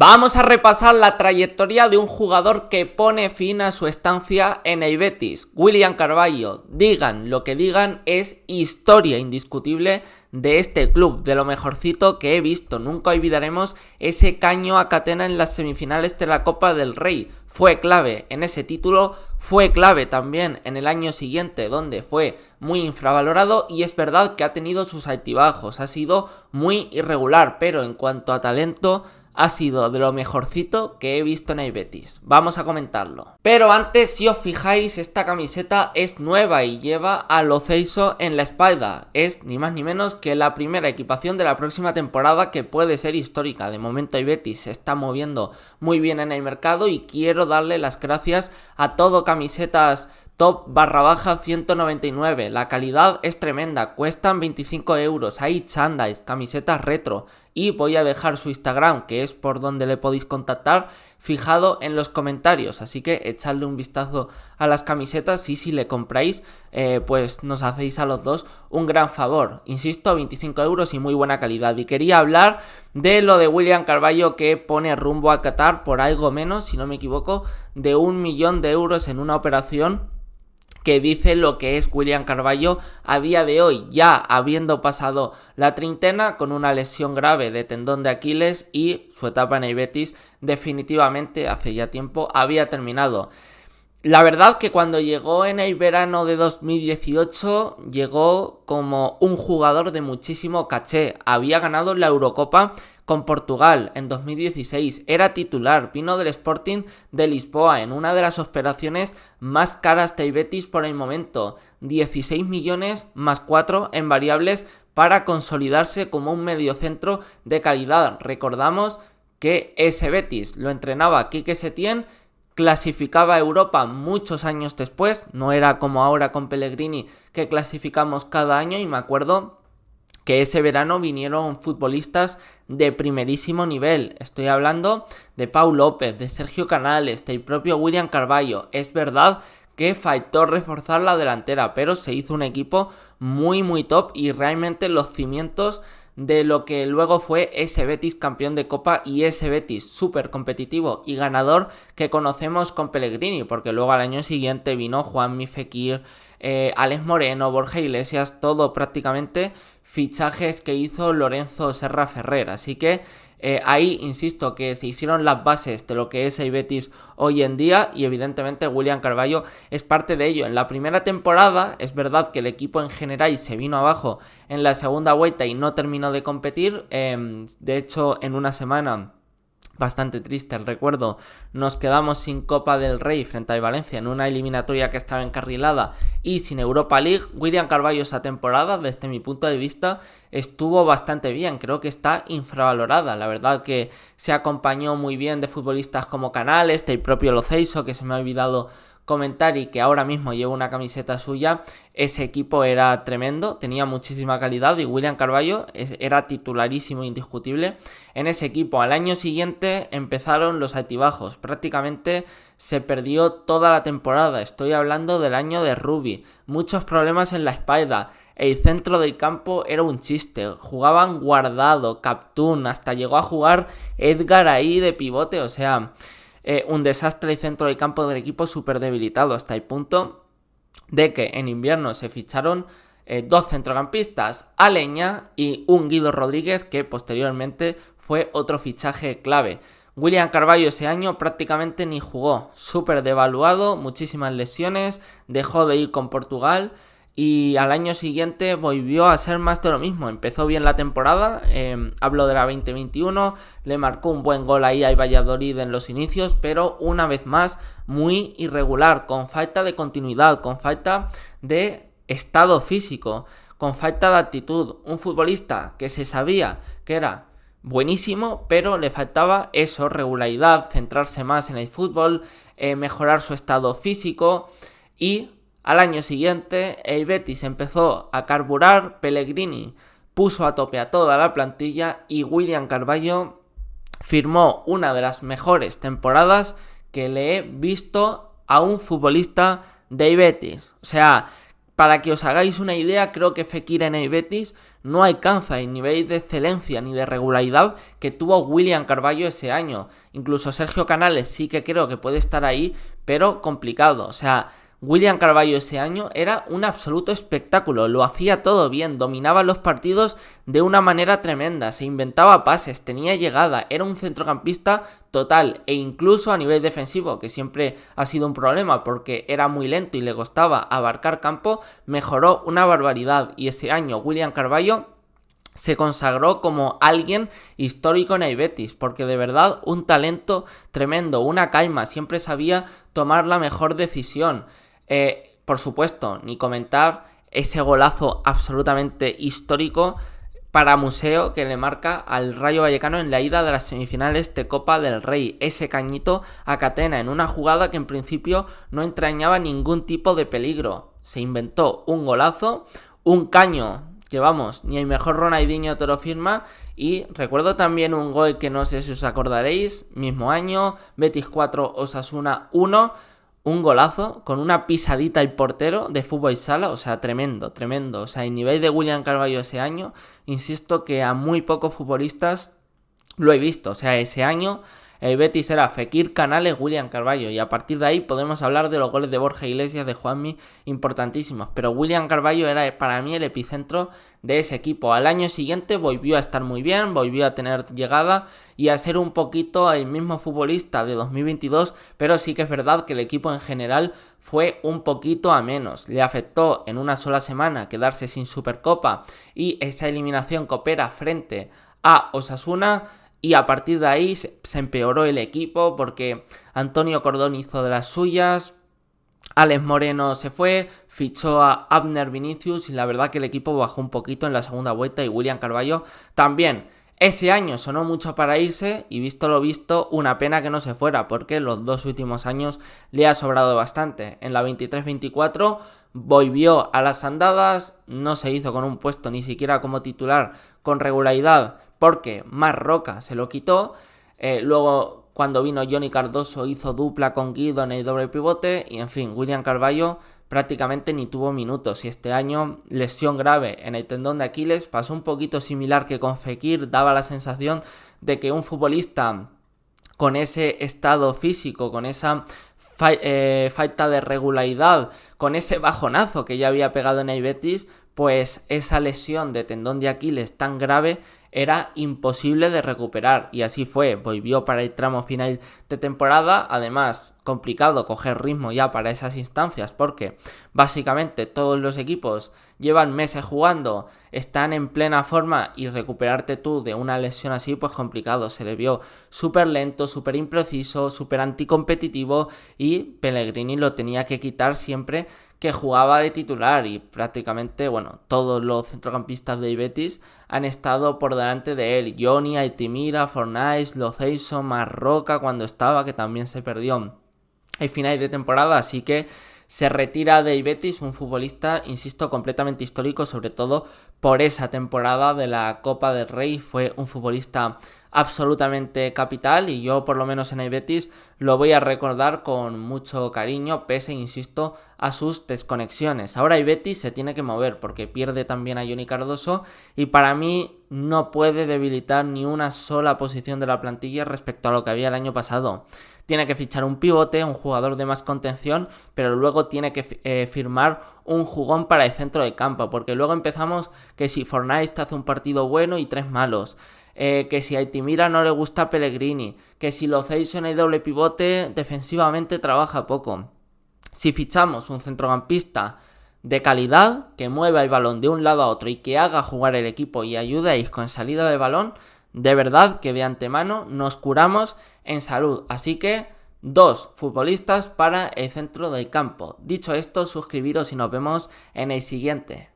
Vamos a repasar la trayectoria de un jugador que pone fin a su estancia en el Betis. William Carvalho, digan lo que digan, es historia indiscutible de este club, de lo mejorcito que he visto. Nunca olvidaremos ese caño a Catena en las semifinales de la Copa del Rey. Fue clave en ese título, fue clave también en el año siguiente, donde fue muy infravalorado, y es verdad que ha tenido sus altibajos, ha sido muy irregular, pero en cuanto a talento ha sido de lo mejorcito que he visto en el Betis. Vamos a comentarlo. Pero antes, si os fijáis, esta camiseta es nueva y lleva a Lo Celso en la espalda. Es ni más ni menos que la primera equipación de la próxima temporada, que puede ser histórica. De momento el Betis se está moviendo muy bien en el mercado y quiero darle las gracias a Todo Camisetas Top_199. La calidad es tremenda, cuestan 25 euros, hay chándal, camisetas retro, y voy a dejar su Instagram, que es por donde le podéis contactar, fijado en los comentarios, así que echadle un vistazo a las camisetas y si le compráis, pues nos hacéis a los dos un gran favor. Insisto, 25 euros y muy buena calidad. Y quería hablar de lo de William Carvalho, que pone rumbo a Qatar por algo menos, si no me equivoco, de 1 millón de euros en una operación que dice lo que es William Carvalho a día de hoy, ya habiendo pasado la treintena, con una lesión grave de tendón de Aquiles, y su etapa en el Betis definitivamente hace ya tiempo había terminado. La verdad que cuando llegó en el verano de 2018 llegó como un jugador de muchísimo caché. Había ganado la Eurocopa con Portugal en 2016, era titular, vino del Sporting de Lisboa en una de las operaciones más caras del Betis por el momento, 16 millones más 4 en variables para consolidarse como un mediocentro de calidad. Recordamos que ese Betis lo entrenaba Quique Setién, clasificaba a Europa muchos años después, no era como ahora con Pellegrini que clasificamos cada año, y me acuerdo que ese verano vinieron futbolistas de primerísimo nivel. Estoy hablando de Pau López, de Sergio Canales, del propio William Carvalho. Es verdad que faltó reforzar la delantera, pero se hizo un equipo muy top y realmente los cimientos de lo que luego fue ese Betis campeón de Copa y ese Betis súper competitivo y ganador que conocemos con Pellegrini, porque luego al año siguiente vino Juanmi, Fekir, Alex Moreno, Borja Iglesias, todo prácticamente fichajes que hizo Lorenzo Serra Ferrer. Así que ahí insisto que se hicieron las bases de lo que es el Betis hoy en día, y evidentemente William Carvalho es parte de ello. En la primera temporada es verdad que el equipo en general se vino abajo en la segunda vuelta y no terminó de competir. De hecho, en una semana bastante triste, recuerdo, nos quedamos sin Copa del Rey frente al Valencia en una eliminatoria que estaba encarrilada y sin Europa League. William Carvalho esa temporada, desde mi punto de vista, estuvo bastante bien, creo que está infravalorada. La verdad que se acompañó muy bien de futbolistas como Canales, del propio Lo Celso, que se me ha olvidado comentar y que ahora mismo llevo una camiseta suya. Ese equipo era tremendo, tenía muchísima calidad y William Carvalho era titularísimo, indiscutible en ese equipo. Al año siguiente empezaron los altibajos, prácticamente se perdió toda la temporada. Estoy hablando del año de Rubi, muchos problemas en la espalda. El centro del campo era un chiste, jugaban Guardado, Captún, hasta llegó a jugar Edgar ahí de pivote, o sea, un desastre el centro del campo del equipo, súper debilitado, hasta el punto de que en invierno se ficharon 2 centrocampistas, Aleña y un Guido Rodríguez, que posteriormente fue otro fichaje clave. William Carvalho ese año prácticamente ni jugó, súper devaluado, muchísimas lesiones, dejó de ir con Portugal. Y al año siguiente volvió a ser más de lo mismo. Empezó bien la temporada, hablo de la 2021, le marcó un buen gol ahí al Valladolid en los inicios, pero una vez más muy irregular, con falta de continuidad, con falta de estado físico, con falta de actitud. Un futbolista que se sabía que era buenísimo, pero le faltaba eso, regularidad, centrarse más en el fútbol, mejorar su estado físico. Y al año siguiente el Betis empezó a carburar, Pellegrini puso a tope a toda la plantilla y William Carvalho firmó una de las mejores temporadas que le he visto a un futbolista del Betis. O sea, Para que os hagáis una idea, creo que Fekir en el Betis no alcanza el nivel de excelencia ni de regularidad que tuvo William Carvalho ese año. Incluso Sergio Canales sí que creo que puede estar ahí, pero complicado. O sea, William Carvalho ese año era un absoluto espectáculo, lo hacía todo bien, dominaba los partidos de una manera tremenda, se inventaba pases, tenía llegada, era un centrocampista total e incluso a nivel defensivo, que siempre ha sido un problema porque era muy lento y le costaba abarcar campo, mejoró una barbaridad y ese año William Carvalho se consagró como alguien histórico en el Betis, porque de verdad un talento tremendo, una caima, siempre sabía tomar la mejor decisión. Por supuesto, ni comentar ese golazo absolutamente histórico para museo que le marca al Rayo Vallecano en la ida de las semifinales de Copa del Rey. Ese cañito a Catena en una jugada que en principio no entrañaba ningún tipo de peligro. Se inventó un golazo, un caño que vamos, ni el mejor Ronaldinho te lo firma. Y recuerdo también un gol que no sé si os acordaréis, mismo año, Betis 4, Osasuna 1, un golazo con una pisadita al portero de fútbol sala, o sea, tremendo, tremendo. O sea, el nivel de William Carvalho ese año, insisto que a muy pocos futbolistas lo he visto. O sea, ese año el Betis era Fekir, Canales, William Carvalho, y a partir de ahí podemos hablar de los goles de Borja Iglesias, de Juanmi, importantísimos, pero William Carvalho era para mí el epicentro de ese equipo. Al año siguiente volvió a estar muy bien, volvió a tener llegada y a ser un poquito el mismo futbolista de 2022, pero sí que es verdad que el equipo en general fue un poquito a menos. Le afectó en una sola semana quedarse sin Supercopa y esa eliminación copera frente a Osasuna. Y a partir de ahí se empeoró el equipo porque Antonio Cordón hizo de las suyas, Alex Moreno se fue, fichó a Abner Vinicius y la verdad que el equipo bajó un poquito en la segunda vuelta y William Carvalho también. Ese año sonó mucho para irse y visto lo visto, una pena que no se fuera porque los 2 últimos años le ha sobrado bastante. En la 23-24 volvió a las andadas, no se hizo con un puesto ni siquiera como titular con regularidad porque Marc Roca se lo quitó. Luego cuando vino Johnny Cardoso hizo dupla con Guido en el doble pivote y en fin, William Carvalho prácticamente ni tuvo minutos y este año lesión grave en el tendón de Aquiles. Pasó un poquito similar que con Fekir, daba la sensación de que un futbolista con ese estado físico, con esa falta de regularidad, con ese bajonazo que ya había pegado en el Betis, pues esa lesión de tendón de Aquiles tan grave era imposible de recuperar y así fue, volvió para el tramo final de temporada, además complicado coger ritmo ya para esas instancias porque básicamente todos los equipos llevan meses jugando, están en plena forma y recuperarte tú de una lesión así pues complicado, se le vio súper lento, súper impreciso, súper anticompetitivo y Pellegrini lo tenía que quitar siempre que jugaba de titular y prácticamente, bueno, todos los centrocampistas de Betis han estado por delante de él. Johnny, Altimira, Fornals, Lo Celso, Marc Roca cuando estaba, que también se perdió el final de temporada, así que se retira de Betis un futbolista, insisto, completamente histórico, sobre todo por esa temporada de la Copa del Rey. Fue un futbolista absolutamente capital y yo por lo menos en el Betis lo voy a recordar con mucho cariño, pese, insisto, a sus desconexiones. Ahora el Betis se tiene que mover porque pierde también a Johnny Cardoso y para mí no puede debilitar ni una sola posición de la plantilla respecto a lo que había el año pasado. Tiene que fichar un pivote, un jugador de más contención, pero luego tiene que firmar un jugón para el centro de campo, porque luego empezamos que si Fornals te hace un partido bueno y 3 malos, que si a Altimira no le gusta Pellegrini, que si Lo Celso en el doble pivote defensivamente trabaja poco. Si fichamos un centrocampista de calidad, que mueva el balón de un lado a otro y que haga jugar el equipo y ayudéis con salida de balón, de verdad que de antemano nos curamos en salud. Así que 2 futbolistas para el centro del campo. Dicho esto, suscribiros y nos vemos en el siguiente.